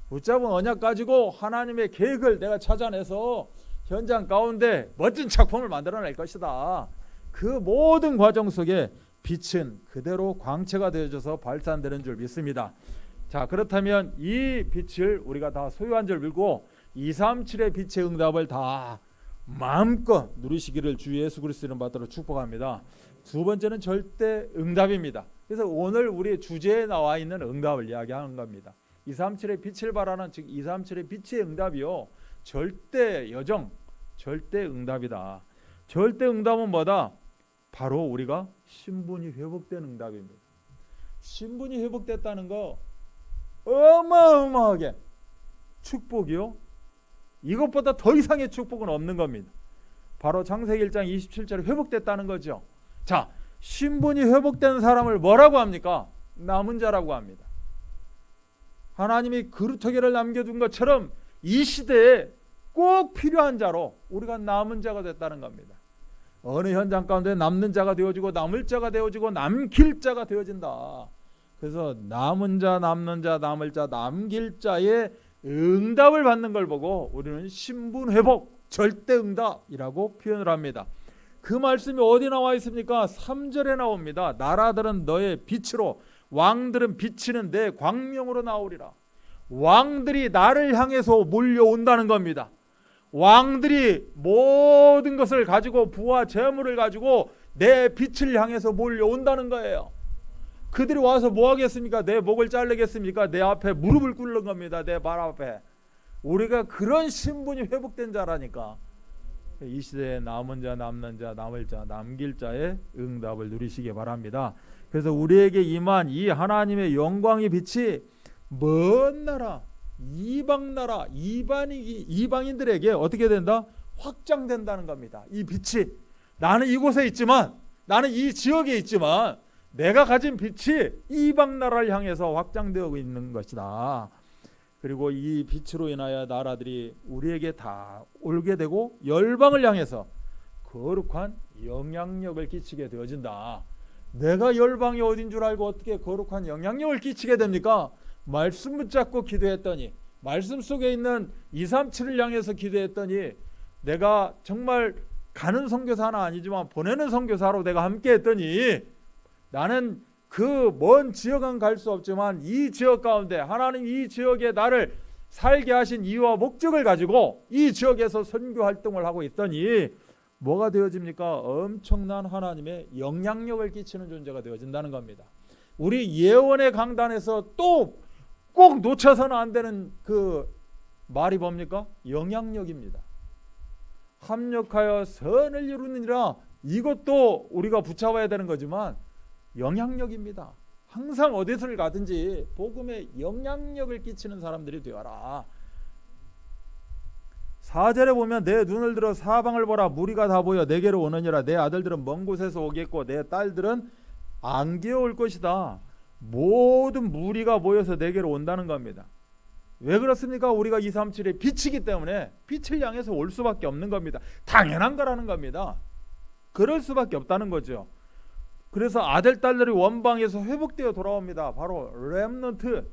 B: 붙잡은 언약 가지고 하나님의 계획을 내가 찾아내서 현장 가운데 멋진 작품을 만들어낼 것이다. 그 모든 과정 속에 빛은 그대로 광채가 되어져서 발산되는 줄 믿습니다. 자, 그렇다면 이 빛을 우리가 다 소유한 줄 믿고 237의 빛의 응답을 다 마음껏 누리시기를 주 예수 그리스도 이름 받들어 축복합니다. 두 번째는 절대 응답입니다. 그래서 오늘 우리 주제에 나와 있는 응답을 이야기하는 겁니다. 237의 빛을 바라는, 즉 237의 빛의 응답이요, 절대 여정, 절대 응답이다. 절대 응답은 뭐다? 바로 우리가 신분이 회복된 응답입니다. 신분이 회복됐다는 거 어마어마하게 축복이요, 이것보다 더 이상의 축복은 없는 겁니다. 바로 창세기 1장 27절에 회복됐다는 거죠. 자, 신분이 회복된 사람을 뭐라고 합니까? 남은 자라고 합니다. 하나님이 그루터기를 남겨둔 것처럼 이 시대에 꼭 필요한 자로 우리가 남은 자가 됐다는 겁니다. 어느 현장 가운데 남는 자가 되어지고 남을 자가 되어지고 남길 자가 되어진다. 그래서 남은 자, 남는 자, 남을 자, 남길 자의 응답을 받는 걸 보고 우리는 신분 회복, 절대 응답이라고 표현을 합니다. 그 말씀이 어디 나와 있습니까? 3절에 나옵니다. 나라들은 너의 빛으로, 왕들은 비치는 내 광명으로 나오리라. 왕들이 나를 향해서 몰려온다는 겁니다. 왕들이 모든 것을 가지고 부와 재물을 가지고 내 빛을 향해서 몰려온다는 거예요. 그들이 와서 뭐 하겠습니까? 내 목을 자르겠습니까? 내 앞에 무릎을 꿇는 겁니다. 내 발 앞에. 우리가 그런 신분이 회복된 자라니까. 이 시대에 남은 자, 남는 자, 남을 자, 남길 자의 응답을 누리시기 바랍니다. 그래서 우리에게 임한 이 하나님의 영광의 빛이 먼 나라, 이방 나라, 이방인들에게 어떻게 된다? 확장된다는 겁니다. 이 빛이 나는 이곳에 있지만, 나는 이 지역에 있지만 내가 가진 빛이 이방 나라를 향해서 확장되고 있는 것이다. 그리고 이 빛으로 인하여 나라들이 우리에게 다 올게 되고 열방을 향해서 거룩한 영향력을 끼치게 되어진다. 내가 열방이 어딘 줄 알고 어떻게 거룩한 영향력을 끼치게 됩니까? 말씀 붙잡고 기도했더니, 말씀 속에 있는 237을 향해서 기도했더니, 내가 정말 가는 선교사는 아니지만 보내는 선교사로 내가 함께 했더니, 나는 그 먼 지역은 갈 수 없지만 이 지역 가운데 하나님 이 지역에 나를 살게 하신 이유와 목적을 가지고 이 지역에서 선교 활동을 하고 있더니 뭐가 되어집니까? 엄청난 하나님의 영향력을 끼치는 존재가 되어진다는 겁니다. 우리 예언의 강단에서 또 꼭 놓쳐서는 안 되는 그 말이 뭡니까? 영향력입니다. 합력하여 선을 이루느니라, 이것도 우리가 붙잡아야 되는 거지만 영향력입니다. 항상 어디를 가든지 복음에 영향력을 끼치는 사람들이 되어라. 4절에 보면 내 눈을 들어 사방을 보라, 무리가 다 보여 내게로 오느니라. 내 아들들은 먼 곳에서 오겠고 내 딸들은 안개에 올 것이다. 모든 무리가 모여서 내게로 온다는 겁니다. 왜 그렇습니까? 우리가 237의 빛이기 때문에 빛을 향해서 올 수밖에 없는 겁니다. 당연한 거라는 겁니다. 그럴 수밖에 없다는 거죠. 그래서 아들 딸들이 원방에서 회복되어 돌아옵니다. 바로 렘넌트,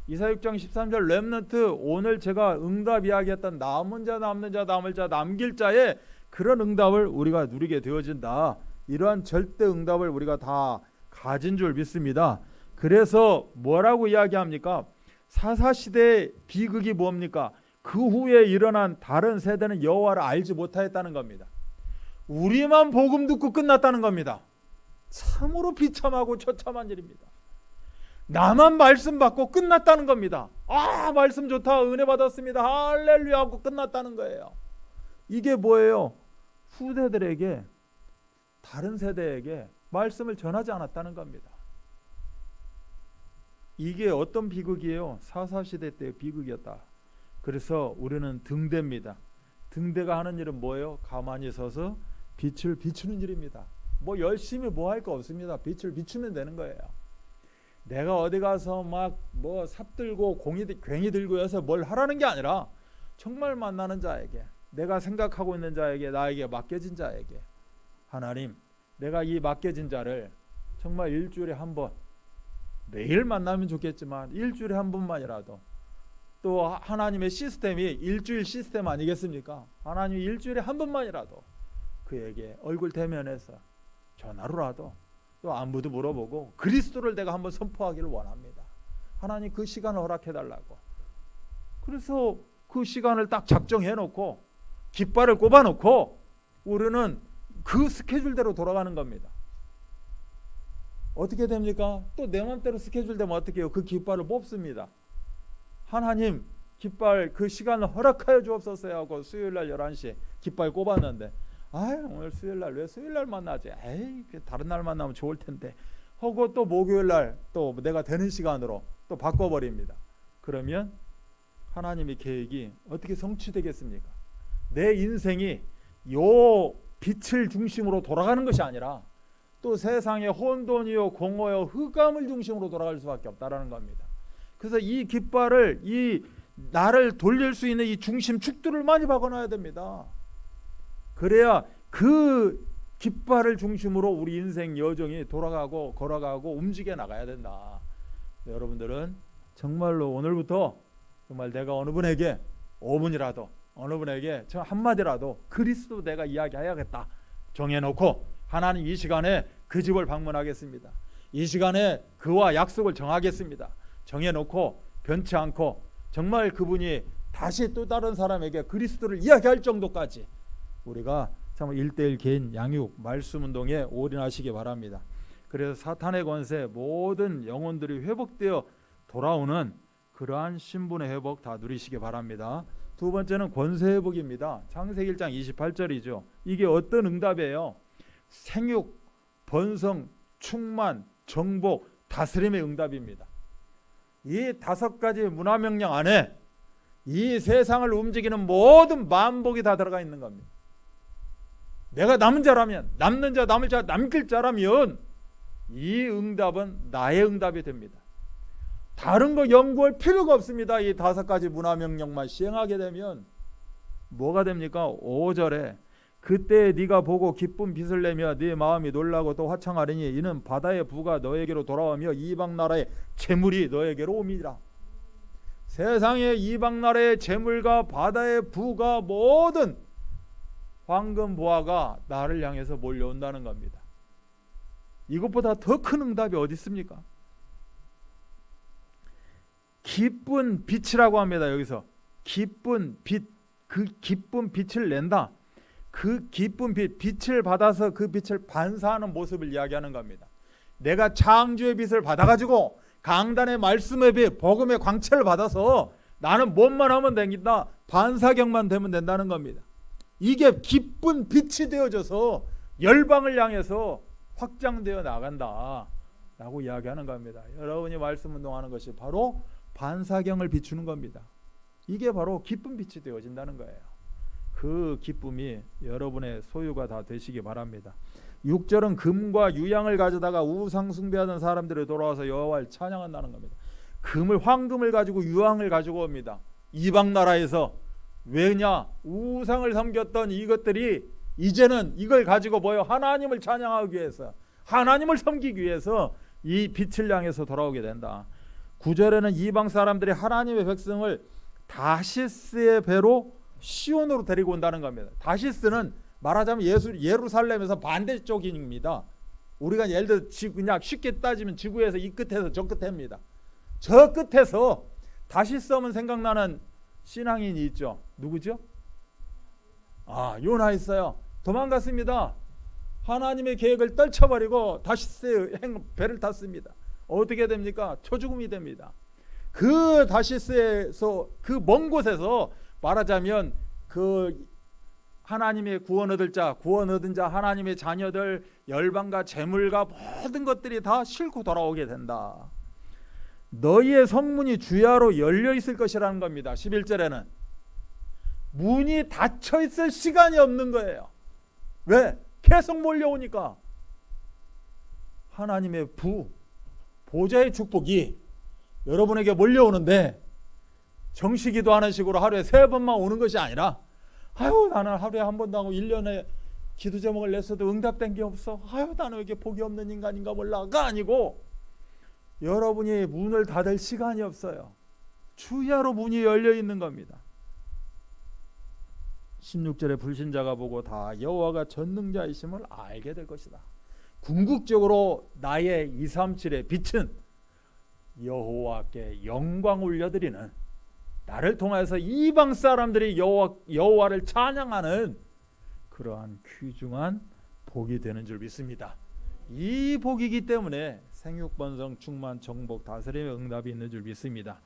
B: 이사 6장 13절 렘넌트, 오늘 제가 응답 이야기했던 남은 자, 남는 자, 남을 자, 남길 자의 그런 응답을 우리가 누리게 되어진다. 이러한 절대 응답을 우리가 다 가진 줄 믿습니다. 그래서 뭐라고 이야기합니까? 사사시대의 비극이 뭡니까? 그 후에 일어난 다른 세대는 여호와를 알지 못하였다는 겁니다. 우리만 복음 듣고 끝났다는 겁니다. 참으로 비참하고 처참한 일입니다. 나만 말씀 받고 끝났다는 겁니다. 아, 말씀 좋다, 은혜 받았습니다, 할렐루야 하고 끝났다는 거예요. 이게 뭐예요? 후대들에게, 다른 세대에게 말씀을 전하지 않았다는 겁니다. 이게 어떤 비극이에요? 사사시대 때의 비극이었다. 그래서 우리는 등대입니다. 등대가 하는 일은 뭐예요? 가만히 서서 빛을 비추는 일입니다. 뭐 열심히 뭐 할 거 없습니다. 빛을 비추면 되는 거예요. 내가 어디 가서 막 뭐 삽들고 괭이 들고 해서 뭘 하라는 게 아니라 정말 만나는 자에게, 내가 생각하고 있는 자에게, 나에게 맡겨진 자에게, 하나님, 내가 이 맡겨진 자를 정말 일주일에 한 번, 매일 만나면 좋겠지만 일주일에 한 번만이라도, 또 하나님의 시스템이 일주일 시스템 아니겠습니까? 하나님이 일주일에 한 번만이라도 그에게 얼굴 대면해서 전화로라도, 또 안부도 물어보고 그리스도를 내가 한번 선포하기를 원합니다. 하나님 그 시간을 허락해달라고. 그래서 그 시간을 딱 작정해놓고 깃발을 꼽아놓고 우리는 그 스케줄대로 돌아가는 겁니다. 어떻게 됩니까? 또 내 맘대로 스케줄 되면 어떻게 해요? 그 깃발을 뽑습니다. 하나님, 깃발 그 시간을 허락하여 주옵소서 하고 수요일날 11시에 깃발 꼽았는데, 아유, 오늘 수요일날 왜 수요일날 만나지? 에이, 다른 날 만나면 좋을 텐데 하고 또 목요일날 또 내가 되는 시간으로 또 바꿔버립니다. 그러면 하나님의 계획이 어떻게 성취되겠습니까? 내 인생이 요 빛을 중심으로 돌아가는 것이 아니라 또 세상의 혼돈이요 공허요 흑암을 중심으로 돌아갈 수밖에 없다라는 겁니다. 그래서 이 깃발을, 이 나를 돌릴 수 있는 이 중심 축들을 많이 박아놔야 됩니다. 그래야 그 깃발을 중심으로 우리 인생 여정이 돌아가고 걸어가고 움직여 나가야 된다. 여러분들은 정말로 오늘부터 정말 내가 어느 분에게 5분이라도, 어느 분에게 저 한마디라도 그리스도 내가 이야기해야겠다 정해놓고, 하나님 이 시간에 그 집을 방문하겠습니다, 이 시간에 그와 약속을 정하겠습니다 정해놓고 변치 않고 정말 그분이 다시 또 다른 사람에게 그리스도를 이야기할 정도까지 우리가 참 1:1 개인 양육 말씀 운동에 올인하시기 바랍니다. 그래서 사탄의 권세 모든 영혼들이 회복되어 돌아오는 그러한 신분의 회복 다 누리시기 바랍니다. 두 번째는 권세 회복입니다. 창세기 1장 28절이죠. 이게 어떤 응답이에요? 생육, 번성, 충만, 정복, 다스림의 응답입니다. 이 5가지 문화명령 안에 이 세상을 움직이는 모든 만복이 다 들어가 있는 겁니다. 내가 남은 자라면, 남는 자, 남을 자, 남길 자라면 이 응답은 나의 응답이 됩니다. 다른 거 연구할 필요가 없습니다. 이 5가지 문화명령만 시행하게 되면 뭐가 됩니까? 5절에 그때 네가 보고 기쁜 빛을 내며 네 마음이 놀라고 또 화창하리니 이는 바다의 부가 너에게로 돌아오며 이방 나라의 재물이 너에게로 옵니다. 세상의 이방 나라의 재물과 바다의 부가 모든 황금 보화가 나를 향해서 몰려온다는 겁니다. 이것보다 더 큰 응답이 어디 있습니까? 기쁜 빛이라고 합니다. 여기서 기쁜 빛, 그 기쁜 빛을 낸다. 그 기쁜 빛, 빛을 받아서 그 빛을 반사하는 모습을 이야기하는 겁니다. 내가 창조의 빛을 받아가지고 강단의 말씀의 빛, 복음의 광채를 받아서 나는 뭔만 하면 되겠다. 반사경만 되면 된다는 겁니다. 이게 기쁜 빛이 되어져서 열방을 향해서 확장되어 나간다 라고 이야기하는 겁니다. 여러분이 말씀 운동하는 것이 바로 반사경을 비추는 겁니다. 이게 바로 기쁜 빛이 되어진다는 거예요. 그 기쁨이 여러분의 소유가 다 되시기 바랍니다. 6절은 금과 유향을 가져다가 우상 숭배하던 사람들이 돌아와서 여호와를 찬양한다는 겁니다. 금을, 황금을 가지고 유향을 가지고 옵니다. 이방 나라에서. 왜냐? 우상을 섬겼던 이것들이 이제는 이걸 가지고 뭐요? 하나님을 찬양하기 위해서, 하나님을 섬기기 위해서 이 빛을 향해서 돌아오게 된다. 9절에는 이방 사람들이 하나님의 백성을 다시스의 배로 시온으로 데리고 온다는 겁니다. 다시스는 말하자면 예루살렘에서 반대쪽입니다. 우리가 예를 들어 그냥 쉽게 따지면 지구에서 이 끝에서 저 끝입니다. 저 끝에서 다시스 하면 생각나는 신앙인이 있죠. 누구죠? 요나 있어요. 도망갔습니다. 하나님의 계획을 떨쳐버리고 다시스의 배를 탔습니다. 어떻게 됩니까? 초죽음이 됩니다. 그 다시스에서 그 먼 곳에서 말하자면 그 하나님의 구원 얻을 자, 구원 얻은 자, 하나님의 자녀들, 열방과 재물과 모든 것들이 다 싣고 돌아오게 된다. 너희의 성문이 주야로 열려 있을 것이라는 겁니다. 11절에는 문이 닫혀 있을 시간이 없는 거예요. 왜? 계속 몰려오니까. 하나님의 보좌의 축복이 여러분에게 몰려오는데 정시기도 하는 식으로 하루에 3번만 오는 것이 아니라 나는 하루에 한 번도 하고 1년에 기도 제목을 냈어도 응답된 게 없어. 나는 왜 이렇게 복이 없는 인간인가 몰라가 아니고 여러분이 문을 닫을 시간이 없어요. 주야로 문이 열려 있는 겁니다. 16절에 불신자가 보고 다 여호와가 전능자이심을 알게 될 것이다. 궁극적으로 나의 237의 빛은 여호와께 영광 올려드리는, 나를 통해서 이방 사람들이 여호와를 찬양하는 그러한 귀중한 복이 되는 줄 믿습니다. 이 복이기 때문에 생육, 번성, 충만, 정복, 다스림의 응답이 있는 줄 믿습니다.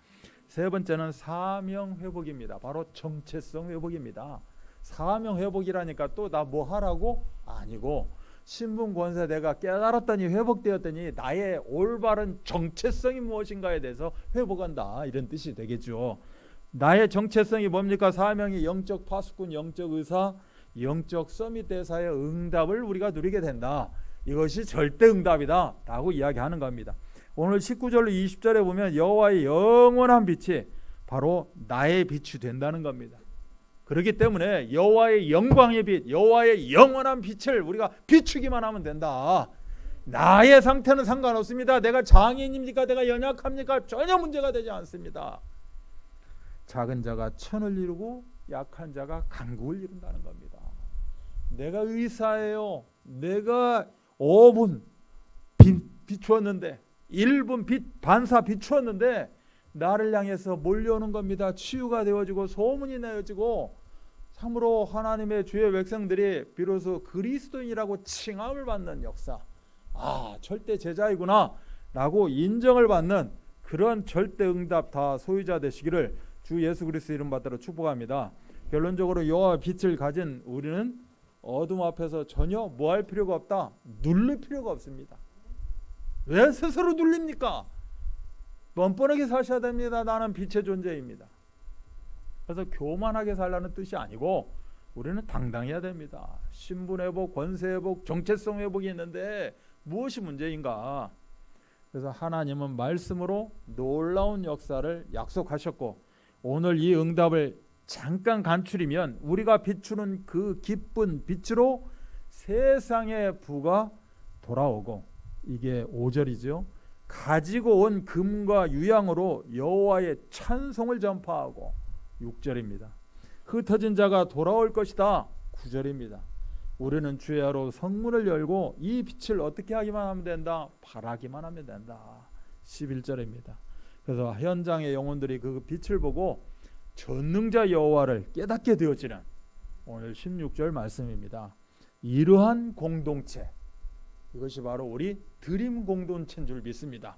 B: 세 번째는 사명 회복입니다. 바로 정체성 회복입니다. 사명 회복이라니까 또 나 뭐 하라고? 아니고 신분 권세 내가 깨달았더니 회복되었더니 나의 올바른 정체성이 무엇인가에 대해서 회복한다, 이런 뜻이 되겠죠. 나의 정체성이 뭡니까? 사명이 영적 파수꾼, 영적 의사, 영적 서밋 대사의 응답을 우리가 누리게 된다. 이것이 절대 응답이다 라고 이야기하는 겁니다. 오늘 19절로 20절에 보면 여호와의 영원한 빛이 바로 나의 빛이 된다는 겁니다. 그렇기 때문에 여호와의 영광의 빛, 여호와의 영원한 빛을 우리가 비추기만 하면 된다. 나의 상태는 상관없습니다. 내가 장애인입니까? 내가 연약합니까? 전혀 문제가 되지 않습니다. 작은 자가 천을 이루고 약한 자가 강국을 이룬다는 겁니다. 내가 의사예요. 내가 5분 비추었는데 1분 반사 비추었는데 나를 향해서 몰려오는 겁니다. 치유가 되어지고 소문이 내어지고 참으로 하나님의 주의 백성들이 비로소 그리스도인이라고 칭함을 받는 역사. 아, 절대 제자이구나 라고 인정을 받는 그런 절대 응답 다 소유자 되시기를 주 예수 그리스도 이름 받들어 축복합니다. 결론적으로 여호와 빛을 가진 우리는 어둠 앞에서 전혀 뭐 할 필요가 없다. 눌릴 필요가 없습니다. 왜 스스로 눌립니까? 뻔뻔하게 사셔야 됩니다. 나는 빛의 존재입니다. 그래서 교만하게 살라는 뜻이 아니고 우리는 당당해야 됩니다. 신분 회복, 권세 회복, 정체성 회복이 있는데 무엇이 문제인가? 그래서 하나님은 말씀으로 놀라운 역사를 약속하셨고 오늘 이 응답을 잠깐 간추리면 우리가 비추는 그 기쁜 빛으로 세상의 부가 돌아오고 이게 5절이죠. 가지고 온 금과 유향으로 여호와의 찬송을 전파하고 6절입니다. 흩어진 자가 돌아올 것이다. 9절입니다. 우리는 주야로 성문을 열고 이 빛을 어떻게 하기만 하면 된다? 바라기만 하면 된다. 11절입니다. 그래서 현장의 영혼들이 그 빛을 보고 전능자 여호와를 깨닫게 되어지는 오늘 16절 말씀입니다. 이러한 공동체, 이것이 바로 우리 드림 공동체인 줄 믿습니다.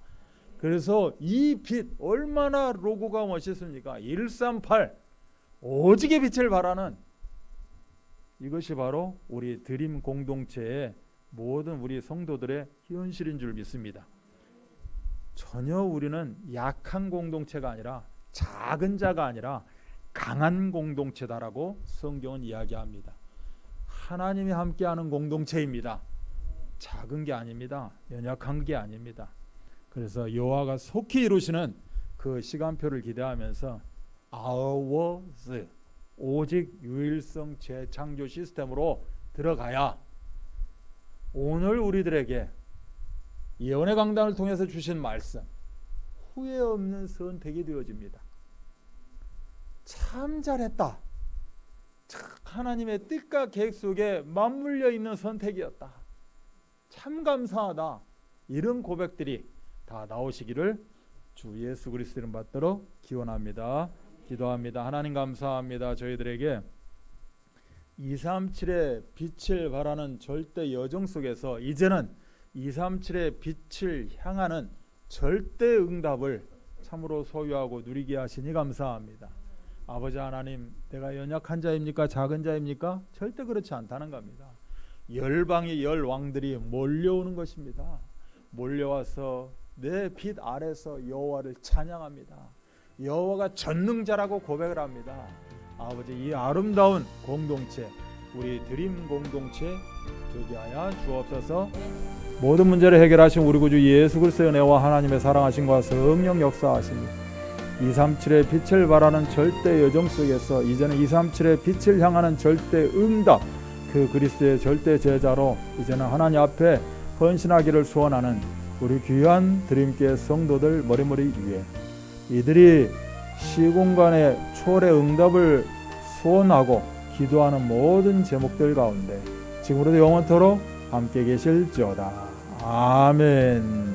B: 그래서 이 빛 얼마나 로고가 멋있습니까? 138 오직의 빛을 바라는 이것이 바로 우리 드림 공동체의 모든 우리 성도들의 현실인 줄 믿습니다. 전혀 우리는 약한 공동체가 아니라 작은 자가 아니라 강한 공동체다라고 성경은 이야기합니다. 하나님이 함께하는 공동체입니다. 작은 게 아닙니다. 연약한 게 아닙니다. 그래서 여호와가 속히 이루시는 그 시간표를 기대하면서 ours 오직 유일성 재창조 시스템으로 들어가야 오늘 우리들에게 예언의 강단을 통해서 주신 말씀 후회 없는 선택이 되어집니다. 참 잘했다. 하나님의 뜻과 계획 속에 맞물려 있는 선택이었다. 참 감사하다. 이런 고백들이 다 나오시기를 주 예수 그리스도 이름 받들어 기원합니다. 기도합니다. 하나님 감사합니다. 저희들에게 237의 빛을 바라는 절대 여정 속에서 이제는 237의 빛을 향하는 절대 응답을 참으로 소유하고 누리게 하시니 감사합니다. 아버지 하나님, 내가 연약한 자입니까? 작은 자입니까? 절대 그렇지 않다는 겁니다. 열방의 열 왕들이 몰려오는 것입니다. 몰려와서 내 빛 아래서 여호와를 찬양합니다. 여호와가 전능자라고 고백을 합니다. 아버지, 이 아름다운 공동체, 우리 드림 공동체 되게 하여 주옵소서. 모든 문제를 해결하신 우리 구주 예수 그리스도의 은혜와 하나님의 사랑하심과 성령 역사하심이 237의 빛을 바라는 절대 여정 속에서 이제는 237의 빛을 향하는 절대 응답, 그 그리스도의 절대 제자로 이제는 하나님 앞에 헌신하기를 소원하는 우리 귀한 드림교회 성도들 머리머리 위에 이들이 시공간의 초월의 응답을 소원하고 기도하는 모든 제목들 가운데 지금으로도 영원토록 함께 계실지어다. 아멘.